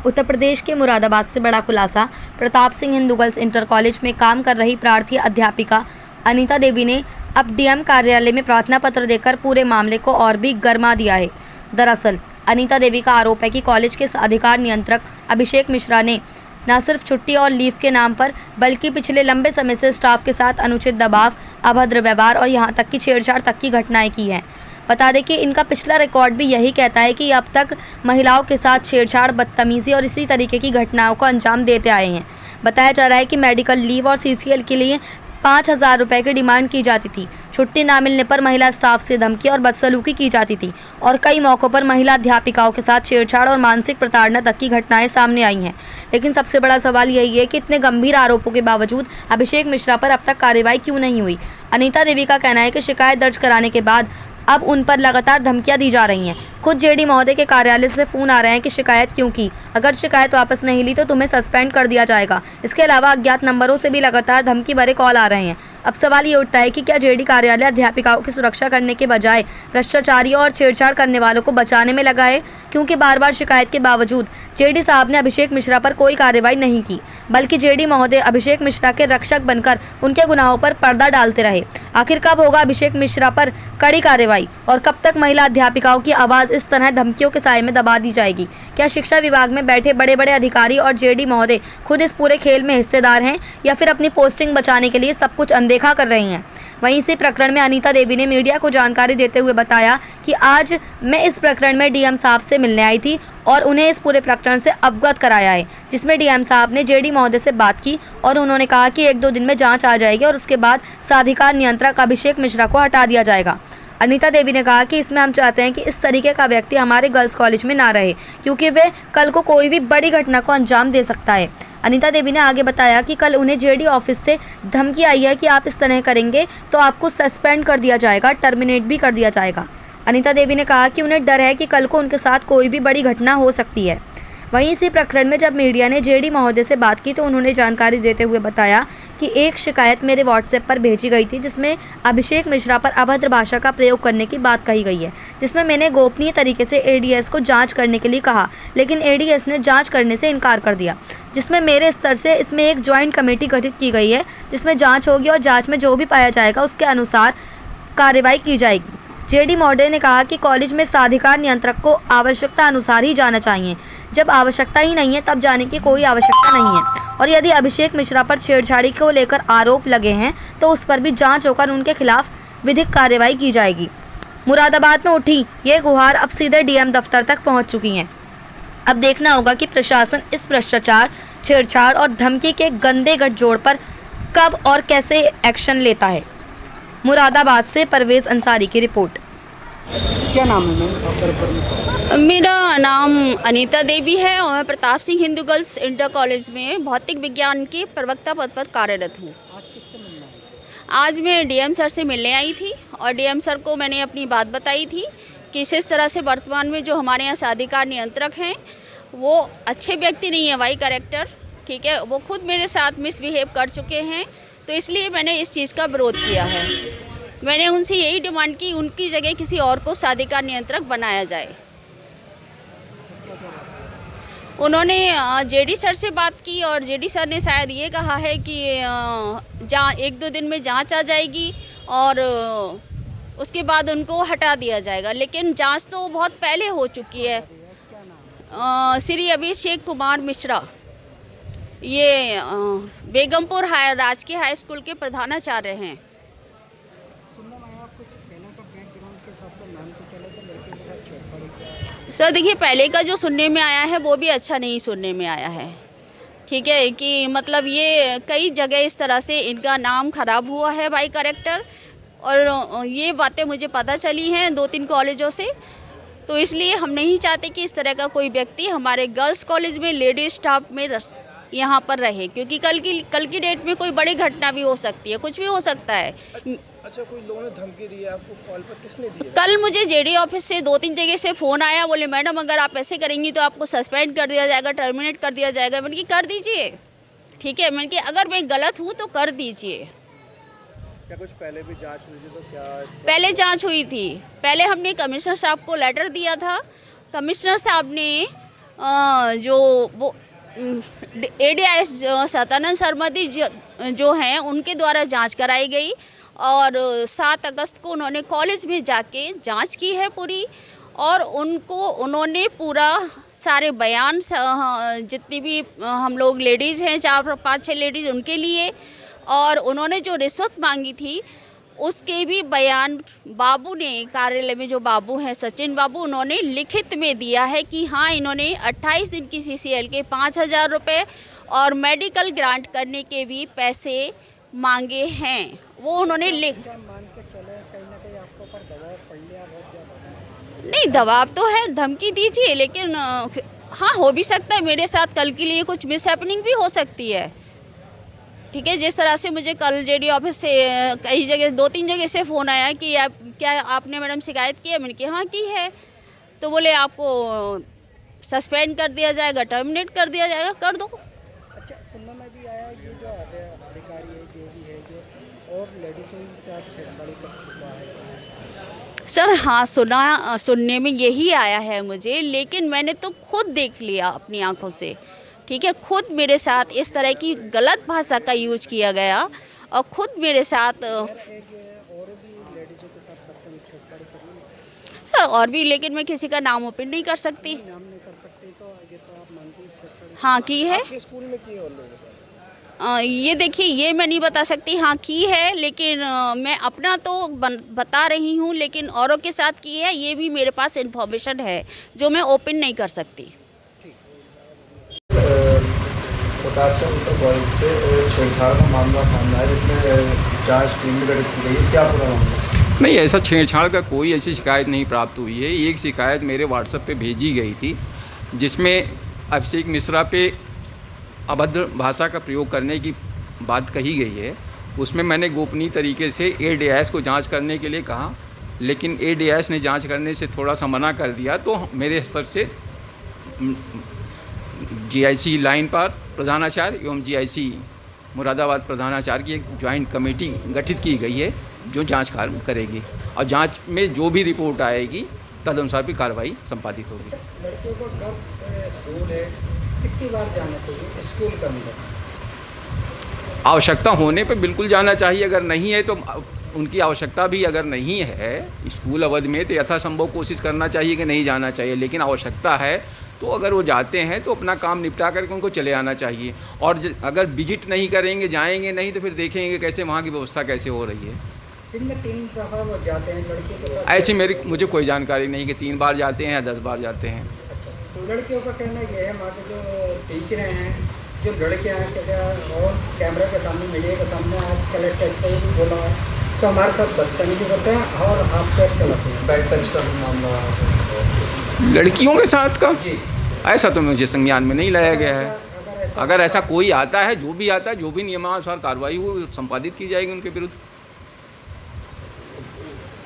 उत्तर प्रदेश के मुरादाबाद से बड़ा खुलासा। Pratap Singh Hindu girls inter college में काम कर रही प्रार्थी अध्यापिका अनीता देवी ने अब डीएम कार्यालय में प्रार्थना पत्र देकर पूरे मामले को और भी गरमा दिया है। दरअसल अनीता देवी का आरोप है कि कॉलेज के अधिकार नियंत्रक अभिषेक मिश्रा ने न सिर्फ छुट्टी और लीव के नाम पर बल्कि पिछले लंबे समय से स्टाफ के साथ अनुचित दबाव, अभद्र व्यवहार और यहां तक कि छेड़छाड़ तक की घटनाएं की हैं। बता दें कि इनका पिछला रिकॉर्ड भी यही कहता है कि अब तक महिलाओं के साथ छेड़छाड़, बदतमीजी और इसी तरीके की घटनाओं को अंजाम देते आए हैं। बताया जा रहा है कि मेडिकल लीव और सीसीएल के लिए 5,000 रुपये की डिमांड की जाती थी। छुट्टी ना मिलने पर महिला स्टाफ से धमकी और बदसलूकी की जाती थी और कई मौक़ों पर महिला अध्यापिकाओं के साथ छेड़छाड़ और मानसिक प्रताड़ना तक की घटनाएं सामने आई हैं। लेकिन सबसे बड़ा सवाल यही है कि इतने गंभीर आरोपों के बावजूद अभिषेक मिश्रा पर अब तक कार्रवाई क्यों नहीं हुई। अनीता देवी का कहना है कि शिकायत दर्ज कराने के बाद अब उन पर लगातार धमकियां दी जा रही हैं। खुद जेडी महोदय के कार्यालय से फ़ोन आ रहे हैं कि शिकायत क्यों की, अगर शिकायत वापस नहीं ली तो तुम्हें सस्पेंड कर दिया जाएगा। इसके अलावा अज्ञात नंबरों से भी लगातार धमकी भरे कॉल आ रहे हैं। अब सवाल ये उठता है कि क्या जेडी कार्यालय अध्यापिकाओं की सुरक्षा करने के बजाय भ्रष्टाचारियों और छेड़छाड़ करने वालों को बचाने में लगा है, क्योंकि बार बार शिकायत के बावजूद जेडी साहब ने अभिषेक मिश्रा पर कोई कार्रवाई नहीं की, बल्कि जेडी महोदय अभिषेक मिश्रा के रक्षक बनकर उनके गुनाहों पर पर्दा डालते रहे। आखिर कब होगा अभिषेक मिश्रा पर कड़ी कार्रवाई और कब तक महिला अध्यापिकाओं की आवाज़ इस तरह धमकियों के साए में दबा दी जाएगी? क्या शिक्षा विभाग में बैठे बड़े बड़े अधिकारी और जेडी महोदय खुद इस पूरे खेल में हिस्सेदार हैं या फिर अपनी पोस्टिंग बचाने के लिए सब कुछ अनदेखा कर रही हैं? वहीं इसी प्रकरण में अनीता देवी ने मीडिया को जानकारी देते हुए बताया कि आज मैं इस प्रकरण में डीएम साहब से मिलने आई थी और उन्हें इस पूरे प्रकरण से अवगत कराया है, जिसमें डीएम साहब ने जेडी महोदय से बात की और उन्होंने कहा कि 1-2 दिन में जांच आ जाएगी और उसके बाद साधिकार नियंत्रक अभिषेक मिश्रा को हटा दिया जाएगा। अनीता देवी ने कहा कि इसमें हम चाहते हैं कि इस तरीके का व्यक्ति हमारे गर्ल्स कॉलेज में ना रहे, क्योंकि वे कल को कोई भी बड़ी घटना को अंजाम दे सकता है। अनीता देवी ने आगे बताया कि कल उन्हें जेडी ऑफिस से धमकी आई है कि आप इस तरह करेंगे तो आपको सस्पेंड कर दिया जाएगा, टर्मिनेट भी कर दिया जाएगा। अनीता देवी ने कहा कि उन्हें डर है कि कल को उनके साथ कोई भी बड़ी घटना हो सकती है। वहीं इसी प्रकरण में जब मीडिया ने जेडी महोदय से बात की तो उन्होंने जानकारी देते हुए बताया कि एक शिकायत मेरे व्हाट्सएप पर भेजी गई थी, जिसमें अभिषेक मिश्रा पर अभद्र भाषा का प्रयोग करने की बात कही गई है, जिसमें मैंने गोपनीय तरीके से एडीएस को जांच करने के लिए कहा, लेकिन एडीएस ने जांच करने से इनकार कर दिया, जिसमें मेरे स्तर से इसमें एक ज्वाइंट कमेटी गठित की गई है, जिसमें जाँच होगी और जाँच में जो भी पाया जाएगा उसके अनुसार कार्रवाई की जाएगी। जेडी महोदय ने कहा कि कॉलेज में साधिकार नियंत्रक को आवश्यकता अनुसार ही जाना चाहिए, जब आवश्यकता ही नहीं है तब जाने की कोई आवश्यकता नहीं है, और यदि अभिषेक मिश्रा पर छेड़छाड़ी को लेकर आरोप लगे हैं तो उस पर भी जांच होकर उनके खिलाफ विधिक कार्रवाई की जाएगी। मुरादाबाद में उठी ये गुहार अब सीधे डीएम दफ्तर तक पहुंच चुकी हैं। अब देखना होगा कि प्रशासन इस भ्रष्टाचार, छेड़छाड़ और धमकी के गंदे गठजोड़ पर कब और कैसे एक्शन लेता है। मुरादाबाद से परवेज़ अंसारी की रिपोर्ट। क्या नाम है मैम? मेरा नाम अनीता देवी है और मैं Pratap Singh Hindu girls inter college में भौतिक विज्ञान के प्रवक्ता पद पर कार्यरत हूँ। आज किससे मिलना है? आज मैं डीएम सर से मिलने आई थी और डीएम सर को मैंने अपनी बात बताई थी कि इस तरह से वर्तमान में जो हमारे यहाँ साधिकार नियंत्रक हैं वो अच्छे व्यक्ति नहीं है, वाई कैरेक्टर, ठीक है, वो खुद मेरे साथ मिसबिहेव कर चुके हैं, तो इसलिए मैंने इस चीज़ का विरोध किया है। मैंने उनसे यही डिमांड की उनकी जगह किसी और को साधिकार नियंत्रक बनाया जाए। उन्होंने जेडी सर से बात की और जेडी सर ने शायद ये कहा है कि 1-2 दिन में जांच आ जाएगी और उसके बाद उनको हटा दिया जाएगा, लेकिन जांच तो बहुत पहले हो चुकी है। श्री अभिषेक कुमार मिश्रा ये बेगमपुर राजकीय हाई स्कूल के प्रधानाचार्य हैं। सर देखिए, पहले का जो सुनने में आया है वो भी अच्छा नहीं सुनने में आया है, ठीक है, कि मतलब ये कई जगह इस तरह से इनका नाम खराब हुआ है बाई कैरेक्टर, और ये बातें मुझे पता चली हैं 2-3 कॉलेजों से, तो इसलिए हम नहीं चाहते कि इस तरह का कोई व्यक्ति हमारे गर्ल्स कॉलेज में लेडीज स्टाफ में यहाँ पर रहे, क्योंकि कल की डेट में कोई बड़ी घटना भी हो सकती है, कुछ भी हो सकता है। अच्छा, कोई लोगों ने धमकी दी है आपको? कॉल पर किसने दी है? कल मुझे जेडी ऑफिस से 2-3 जगह से फ़ोन आया, बोले मैडम अगर आप ऐसे करेंगी तो आपको सस्पेंड कर दिया जाएगा, टर्मिनेट कर दिया जाएगा। मैंने कि कर दीजिए, ठीक है, मैंने कि अगर मैं गलत हूँ तो कर दीजिए। क्या कुछ पहले भी जांच हुई थी? तो क्या पहले जांच हुई थी, पहले हमने कमिश्नर साहब को लेटर दिया था, कमिश्नर साहब ने जो वो ADIS सतानंद सरमदी जो हैं उनके द्वारा जांच कराई गई और 7 अगस्त को उन्होंने कॉलेज में जाके जांच की है पूरी, और उन्होंने पूरा सारे बयान जितनी भी हम लोग लेडीज़ हैं 4-5-6 लेडीज़ उनके लिए, और उन्होंने जो रिश्वत मांगी थी उसके भी बयान बाबू ने, कार्यालय में जो बाबू हैं सचिन बाबू, उन्होंने लिखित में दिया है कि हाँ इन्होंने 28 दिन की CCL के 5,000 रुपये और मेडिकल ग्रांट करने के भी पैसे मांगे हैं। वो उन्होंने नहीं, दबाव तो है, धमकी दीजिए, लेकिन हाँ हो भी सकता है मेरे साथ कल के लिए कुछ मिसहैपनिंग भी हो सकती है। ठीक है, जिस तरह से मुझे कल JD ऑफिस से कई जगह 2-3 जगह से फ़ोन आया कि क्या आपने मैडम शिकायत की है, मैंने कहा हाँ की है, तो बोले आपको सस्पेंड कर दिया जाएगा, टर्मिनेट कर दिया जाएगा, कर दो। अच्छा, सुनने में भी आया ये जो अधिकारी है जो भी है जो और लेडीज़ों के साथ छेड़छाड़ी कर चुका है सर हाँ, सुनने में यही आया है मुझे, लेकिन मैंने तो खुद देख लिया अपनी आंखों से। ठीक है, खुद मेरे साथ इस तरह की गलत भाषा का यूज किया गया और खुद मेरे साथ और भी लेडीज़ों के साथ छेड़छाड़ी कर सर और भी, लेकिन मैं किसी का नाम ओपन नहीं कर सकती। नाम नहीं कर सकते तो ये तो आप मानती छेड़छाड़ी हाँ की है, आपके स्कूल में की है और लोगों के ये देखिए ये मैं नहीं बता सकती हाँ की है, लेकिन मैं अपना तो बता रही हूँ, लेकिन औरों के साथ की है ये भी मेरे पास इन्फॉर्मेशन है जो मैं ओपन नहीं कर सकती। उत्तर कॉलेज से छेड़छाड़ का मामला सामने आया जिसमें जांच टीम में गठित की गई है, क्या पूरा मामला? नहीं, ऐसा छेड़छाड़ का कोई ऐसी शिकायत नहीं प्राप्त हुई है। एक शिकायत मेरे व्हाट्सएप पे भेजी गई थी जिसमें अभिषेक मिश्रा पे अभद्र भाषा का प्रयोग करने की बात कही गई है। उसमें मैंने गोपनीय तरीके से ADIS को जांच करने के लिए कहा, लेकिन ADIS ने जांच करने से थोड़ा सा मना कर दिया, तो मेरे स्तर से GIC लाइन पर प्रधानाचार्य एवं GIC मुरादाबाद प्रधानाचार्य की एक ज्वाइंट कमेटी गठित की गई है जो जांच कार्य करेगी, और जांच में जो भी रिपोर्ट आएगी तदनुसार भी कार्रवाई संपादित होगी। लड़कियों को गर्ल्स स्कूल है, कितनी बार जाना चाहिए स्कूल के अंदर? आवश्यकता होने पे बिल्कुल जाना चाहिए, अगर नहीं है तो उनकी आवश्यकता भी अगर नहीं है स्कूल अवधि में तो यथासंभव कोशिश करना चाहिए कि नहीं जाना चाहिए, लेकिन आवश्यकता है तो अगर वो जाते हैं तो अपना काम निपटा करके उनको चले आना चाहिए। और अगर विजिट नहीं करेंगे, जाएंगे नहीं, तो फिर देखेंगे कैसे वहाँ की व्यवस्था कैसे हो रही है। दिन में 3 दफ़ा वो जाते हैं लड़कियों के साथ? ऐसी मुझे कोई जानकारी नहीं कि 3 बार जाते हैं या 10 बार जाते हैं। अच्छा, तो लड़कियों का कहना ये है, वहाँ के जो टीचरें हैं, जो लड़कियाँ हैं, कैसे और कैमरा के सामने, मीडिया के सामने कलेक्टेड पे भी बोला तो हमारे साथ बदतमीजी करते हैं और हाथ पैर चलाते हैं। बैड टच का मामला लड़कियों के साथ का जी, ऐसा तो मुझे संज्ञान में नहीं लाया गया है। अगर ऐसा कोई आता है, जो भी आता है, जो भी नियमानुसार कार्रवाई हो संपादित की जाएगी उनके विरुद्ध।